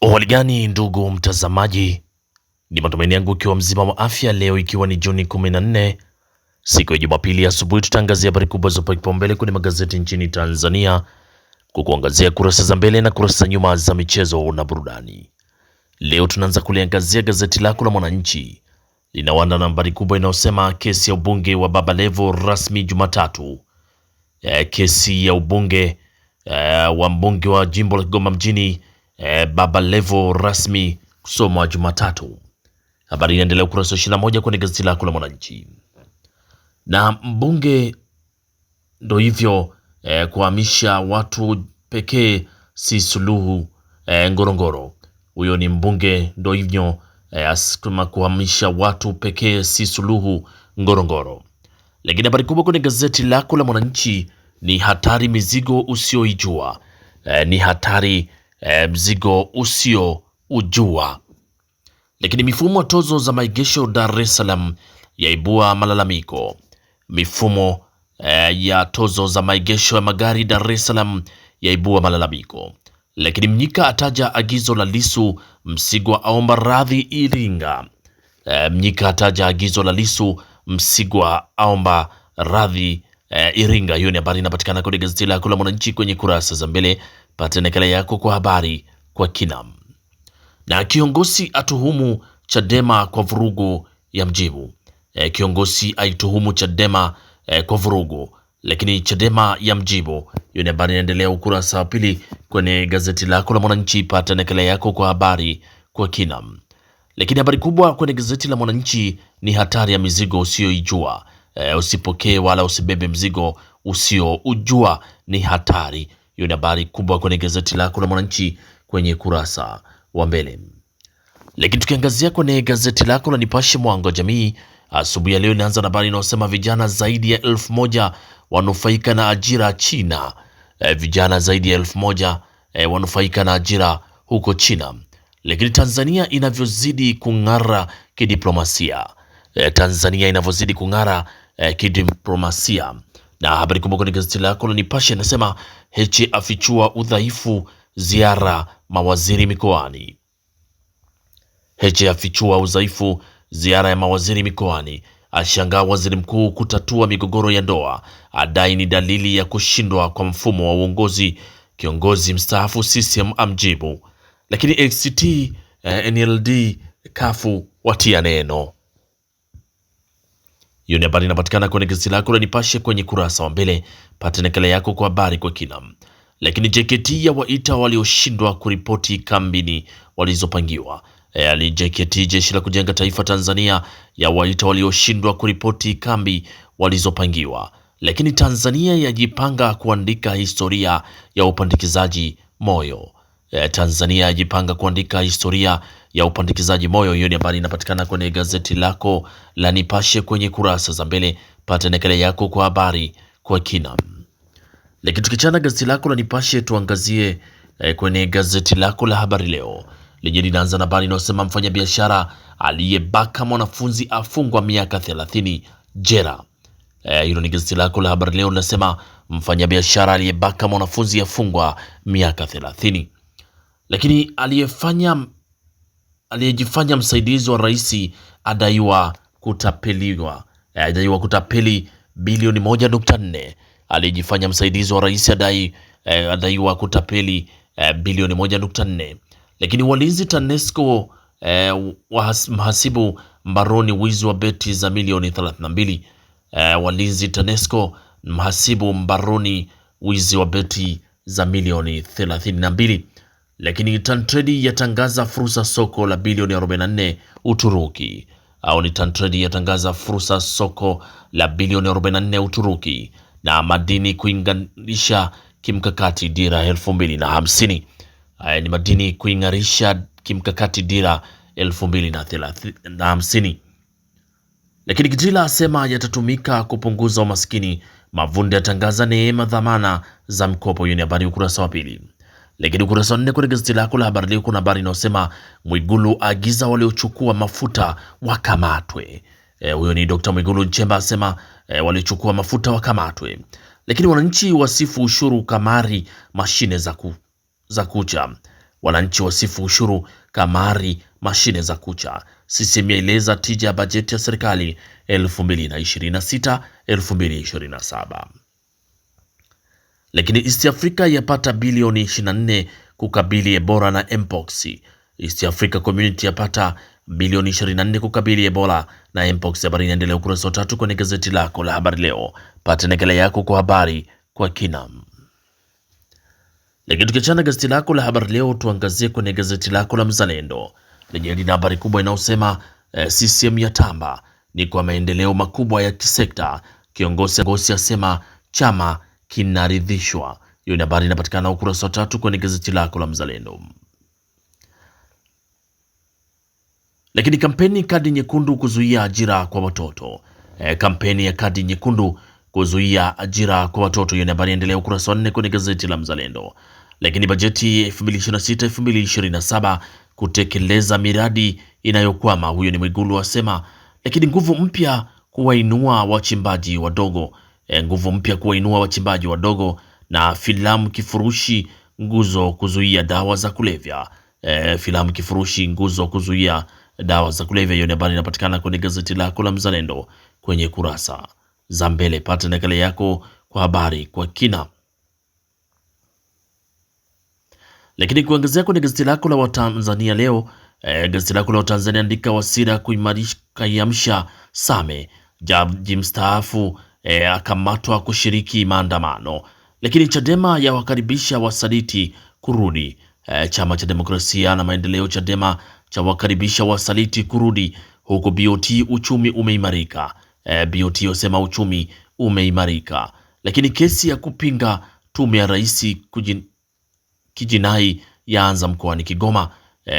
Hali gani ndugu mtazamaji, ni matumaini yangu ikiwa mzima wa afya. Leo ikiwa ni Juni 14 siku ya Jumapili asubuhi, tutaangazia habari kubwa zopa kipaumbele kwenye magazeti nchini Tanzania, kukuangazia kurasa za mbele na kurasa za nyuma za michezo na burudani. Leo tunaanza kuliangazia gazeti lako la Mwananchi, linawanda na habari kubwa inayosema kesi ya ubunge wa Baba Levo rasmi Jumatatu. Kesi ya ubunge wa mbunge wa jimbo la Kigoma mjini Baba Levo rasmi kusomwa Jumatatu. Habari inaendelea ukurasa wa 21 kwenye gazeti lako la Mwananchi. Na mbunge ndo hivyo kuhamisha watu pekee si suluhu Ngorongoro. Huyo ni mbunge ndo hivyo asikuma kuhamisha watu pekee si suluhu Ngorongoro. Lakini habari kubwa kwenye gazeti lako la Mwananchi ni hatari mizigo usioijua. Ni hatari mzigo usio ujua. Lakini mifumo tozo za maegesho Dar es Salaam yaibua malalamiko. Mifumo ya tozo za maegesho ya magari Dar es Salaam yaibua malalamiko. Lakini Mnyika ataja agizo la Lissu, Msigwa aomba radhi Iringa. Mnyika ataja agizo la Lissu, Msigwa aomba radhi Iringa. Hiyo ni habari inapatikana kwenye gazeti lako la Mwananchi kwenye kurasa za mbele. Pata nakala yako kwa habari kwa kina. Na kiongozi atuhumu Chadema kwa vurugu ya mjibu. Kiongozi aituhumu Chadema kwa vurugu, lakini Chadema ya mjibu. Hiyo ni habari inaendelea ukurasa wa pili kwenye gazeti lako la Mwananchi. Pata nakala yako kwa habari kwa kina. Lakini habari kubwa kwenye gazeti la Mwananchi ni hatari ya mizigo usioijua. Usipokee wala usibebe mzigo usioujua, ni hatari. Hiyo ni habari kubwa kwenye gazeti lako la Mwananchi kwenye kurasa wa mbele. Lakini tukiangazia kwenye gazeti lako la Nipashe Mwanga wa Jamii asubuhi ya leo, inaanza na habari inayosema vijana zaidi ya 1000 wanufaika na ajira China. Vijana zaidi ya 1000 wanufaika na ajira huko China. Lakini Tanzania inavyozidi kung'ara kidiplomasia. Tanzania inavyozidi kung'ara kidiplomasia. Na habari kubwa kwenye gazeti lako la Nipashe inasema Heche afichua udhaifu ziara mawaziri mikoani. Heche afichua udhaifu ziara ya mawaziri mikoani. Ashangaa waziri mkuu kutatua migogoro ya ndoa. Adai ni dalili ya kushindwa kwa mfumo wa uongozi. Kiongozi mstaafu CCM amjibu. Lakini ACT, NLD, kafu watia neno. Hiyo ni habari inapatikana kwenye gazeti lako la Nipashe kwenye kurasa wa mbele. Pata nakala yako kwa habari kwa kina. Lakini JKT ya waita walioshindwa kuripoti kambini walizopangiwa. JKT, jeshi la kujenga taifa Tanzania, ya waita walioshindwa kuripoti kambi walizopangiwa. Lakini Tanzania yajipanga kuandika historia ya upandikizaji moyo. Tanzania yajipanga kuandika historia ya upandikizaji moyo. Hiyo ni habari inapatikana kwenye gazeti lako la Nipashe kwenye kurasa za mbele. Pata nakala yako kwa habari kwa kina. Lakini tukichana gazeti lako la Nipashe, tuangazie kwenye gazeti lako la Habari Leo lenye linaanza na habari inayosema mfanyabiashara aliyebaka mwanafunzi afungwa miaka 30 jela. Hilo ni gazeti lako la Habari Leo linasema mfanyabiashara aliyebaka mwanafunzi afungwa miaka 30. Lakini aliyejifanya msaidizi wa rais adaiwa kutapeli bilioni 1.4. Aliyejifanya msaidizi wa rais adaiwa kutapeli bilioni 1.4. Lakini walinzi TANESCO mhasibu mbaroni wizi wa beti za milioni 32. Walinzi TANESCO mhasibu mbaroni wizi wa beti za milioni 32. Lakini Tantrade yatangaza fursa soko la bilioni 44 Uturuki. Au ni Tantrade yatangaza fursa soko la bilioni 44 Uturuki. Na madini kuinganisha kimkakati dira 2050. Ni madini kuingarisha kimkakati dira 2050. Lakini Kitila asema yatatumika kupunguza umaskini. Mavunde yatangaza neema dhamana za mkopo. Hiyo ni habari ukurasa wa pili. Lakini ukurasa wa 4 kwenye gazeti lako la Habari Leo kuna habari inayosema Mwigulu agiza waliochukua mafuta wakamatwe. Huyo ni Dr. Mwigulu Nchemba asema waliochukua mafuta wakamatwe. Lakini wananchi wasifu ushuru kamari mashine za kucha. Wananchi wasifu ushuru kamari mashine za kucha. CCM yaeleza tija ya bajeti ya serikali 2026 2027. Lakini East Africa yapata bilioni 24 kukabili Ebola na Mpox. East Africa Community yapata bilioni 24 kukabili Ebola na Mpox. Habari inaendelea ukurasa wa 3 kwenye gazeti lako la Habari Leo. Pata nakala yako kwa habari kwa kina. Lakini tukiachana gazeti lako la Habari Leo, tuangazie kwenye gazeti lako la Mzalendo lenye lina habari kubwa inayosema CCM ya tamba ni kwa maendeleo makubwa ya kisekta. Kiongozi asema chama kinaridhishwa. Hiyo ni habari inapatikana ukurasa wa 3 kwenye gazeti lako la Mzalendo. Lakini kampeni kadi nyekundu kuzuia ajira kwa watoto. Kampeni ya kadi nyekundu kuzuia ajira kwa watoto. Hiyo ni habari inaendelea ukurasa wa 4 kwenye gazeti la Mzalendo. Lakini bajeti 2026-2027 kutekeleza miradi inayokwama. Huyo ni Mwigulu asema. Lakini nguvu mpya kuwainua wachimbaji wadogo. Nguvu mpya kuwainua wachimbaji wadogo. Na filamu kifurushi nguzo kuzuia dawa za kulevya. Filamu kifurushi nguzo kuzuia dawa za kulevya. Hiyo ni habari inapatikana kwenye gazeti lako la Mzalendo kwenye kurasa za mbele. Pata nakala yako kwa habari kwa kina. Lakini kuongezea kwenye gazeti lako la Watanzania leo, gazeti lako la Watanzania andika Wasira kuiamsha Same, jaji mstaafu akamatwa kushiriki maandamano. Lakini Chadema ya wakaribisha wasaliti kurudi. Chama cha Demokrasia na Maendeleo Chadema cha wakaribisha wasaliti kurudi, huku BOT uchumi umeimarika. BOT yosema uchumi umeimarika. Lakini kesi ya kupinga tume ya rais kijinai yaanza mkoani Kigoma.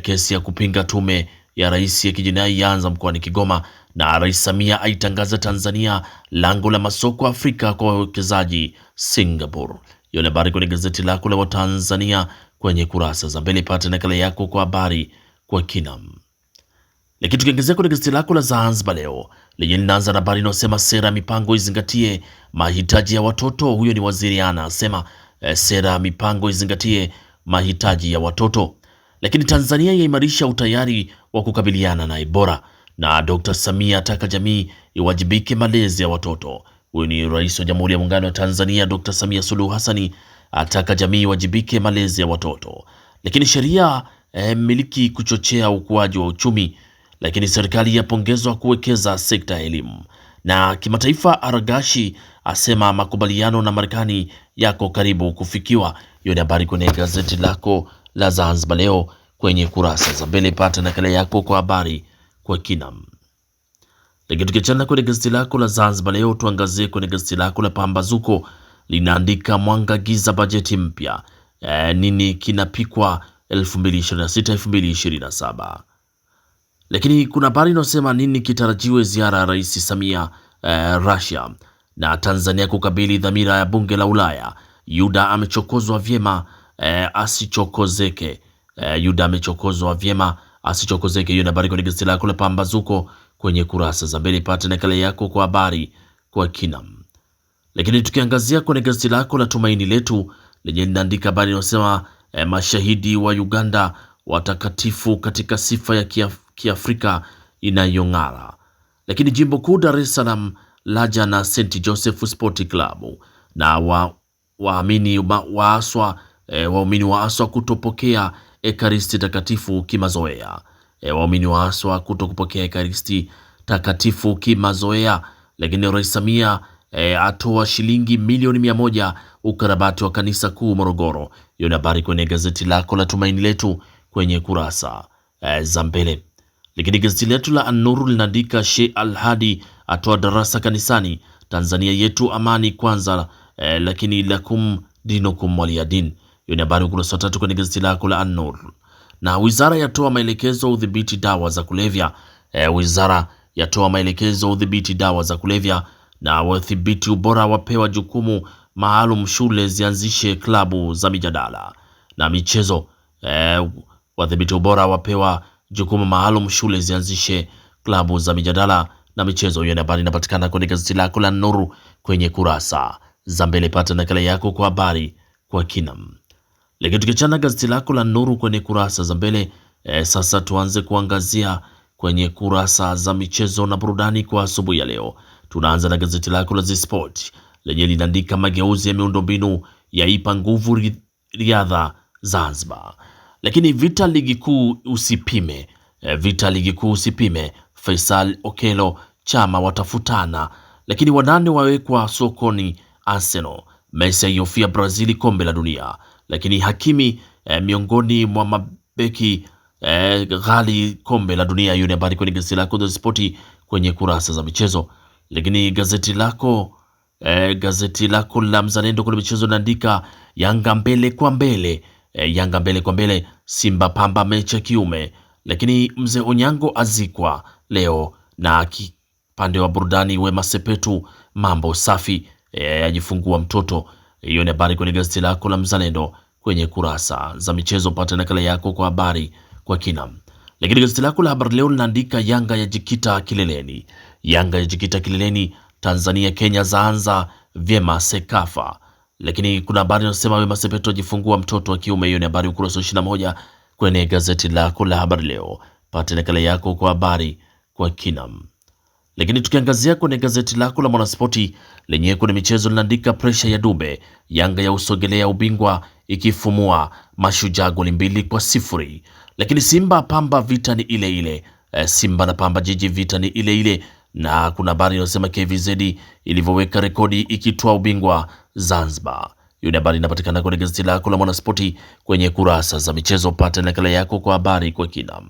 Kesi ya kupinga tume ya rais ya kijinai yaanza mkoani Kigoma. Na Rais Samia aitangaza Tanzania lango la masoko Afrika kwa wawekezaji Singapore. Hiyo ni habari kwenye gazeti lako la Watanzania kwenye kurasa za mbele. Pata nakala yako kwa habari kwa kina. Lakini tukiongezea kwenye gazeti lako la Zanzibar leo lenye linaanza na habari inayosema sera ya mipango izingatie mahitaji ya watoto. Huyo ni Waziri Ana asema sera ya mipango izingatie mahitaji ya watoto. Lakini Tanzania yaimarisha utayari wa kukabiliana na Ebola. Na Dr. Samia ataka jamii iwajibike malezi ya watoto. Huyu ni Rais wa Jamhuri ya Muungano wa Tanzania Dr. Samia Suluhu Hassani ataka jamii iwajibike malezi ya watoto. Lakini sheria miliki kuchochea ukuaji wa uchumi. Lakini serikali yapongezwa kuwekeza sekta ya elimu. Na kimataifa, Aragashi asema makubaliano na Marekani yako karibu kufikiwa. Hiyo ni habari kwenye gazeti lako la Zanzibar leo kwenye kurasa za mbele. Pata nakala yako kwa habari kwa kina. Lakini tukiachana kwenye gazeti lako la Zanzibar leo, tuangazie kwenye gazeti lako la Pambazuko linaandika mwanga giza bajeti mpya. Nini kinapikwa 2026-2027. Lakini kuna habari inayosema nini kitarajiwe ziara ya Rais Samia Russia. Na Tanzania kukabili dhamira ya bunge la Ulaya. Yuda amechokozwa vyema asichokozeke. Yuda amechokozwa vyema asichokozeke. Hiyo ni habari kwenye gazeti lako la Pambazuko kwenye kurasa za mbele. Pata nakala yako kwa habari kwa kina. Lakini tukiangazia kwenye gazeti lako la Tumaini Letu lenye linaandika habari inayosema mashahidi wa Uganda watakatifu katika sifa ya Kiafrika inayong'ara. Lakini jimbo kuu Dar es Salaam laja na St Joseph Sport Club. Na waamini waaswa kutopokea ekaristi takatifu kimazoea. Waamini waaswa kutopokea ekaristi takatifu kimazoea. Lakini Rais Samia atoa shilingi milioni 100 ukarabati wa kanisa kuu Morogoro. Hiyo ni habari kwenye gazeti lako la Tumaini Letu kwenye kurasa za mbele. Lakini gazeti letu la An-Nur linaandika Sheikh Al-Hadi atoa darasa kanisani. Tanzania yetu amani kwanza, lakini lakum dinukum waliyadin. Hiyo ni habari ukurasa wa 3 kwenye gazeti lako la An-Nur. Na wizara yatoa maelekezo udhibiti dawa za kulevya. Wizara yatoa maelekezo udhibiti dawa za kulevya. Na wadhibiti ubora wapewa jukumu maalum shule zianzishe klabu za mijadala na michezo. Wadhibiti ubora wapewa jukumu maalum shule zianzishe klabu za mijadala na michezo. Hiyo habari inapatikana kwenye gazeti lako la Nuru kwenye kurasa za mbele. Pata nakala yako kwa habari kwa kina. Lakini tukiachana gazeti lako la Nuru kwenye kurasa za mbele, sasa tuanze kuangazia kwenye kurasa za michezo na burudani kwa asubuhi ya leo. Tunaanza na gazeti lako la Sport lenye linaandika mageuzi ya miundombinu yaipa nguvu riadha Zanzibar. Lakini vita ligi kuu usipime, vita ligi kuu usipime, Faisal Okelo Chama watafutana, lakini wanane wawekwa sokoni Arsenal. Messi aiofia Brazil kombe la dunia, lakini Hakimi miongoni mwa mabeki ghali kombe la dunia. Hiyo ni habari kwenye gazeti lako la Sport kwenye kurasa za michezo. Lakini gazeti lako la Mzalendo kwenye michezo linaandika Yanga mbele kwa mbele, Yanga mbele kwa mbele, Simba Pamba mechi ya kiume. Lakini mzee Onyango azikwa leo, na kipande wa burudani Wema Sepetu mambo safi, ajifungua mtoto. Hiyo ni habari kwenye gazeti lako la Mzalendo kwenye kurasa za michezo. Pata nakala yako kwa habari kwa kina. Lakini gazeti lako la Habari Leo linaandika Yanga yajikita kileleni, Yanga yajikita kileleni, Tanzania Kenya zaanza vyema Sekafa. Lakini kuna habari inasema Wema Sepetu ajifungua mtoto wa kiume. Hiyo ni habari ukurasa wa 21 kwenye gazeti lako la Habari Leo. Pata nakala yako kwa habari kwa kina. Lakini tukiangazia kwenye gazeti lako la Mwanaspoti lenyewe kwenye michezo linaandika presha ya Dube, Yanga ya usogelea ubingwa ikifumua Mashujaa goli 2-0. Lakini Simba Pamba vita ni ile ile, Simba na Pamba Jiji vita ni ile ile, na kuna habari inasema KVZ ilivyoweka rekodi ikitoa ubingwa Zanzibar. Hiyo ni habari inapatikana kwenye gazeti lako la Mwanaspoti kwenye kurasa za michezo. Pata nakala yako kwa habari kwa kina.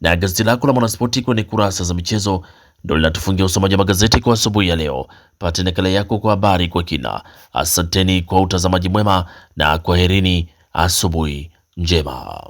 Na gazeti lako la Mwanaspoti kwenye kurasa za michezo ndio linatufungia usomaji wa magazeti kwa asubuhi ya leo. Pata nakala yako kwa habari kwa kina. Asanteni kwa utazamaji mwema na kwaherini, asubuhi njema.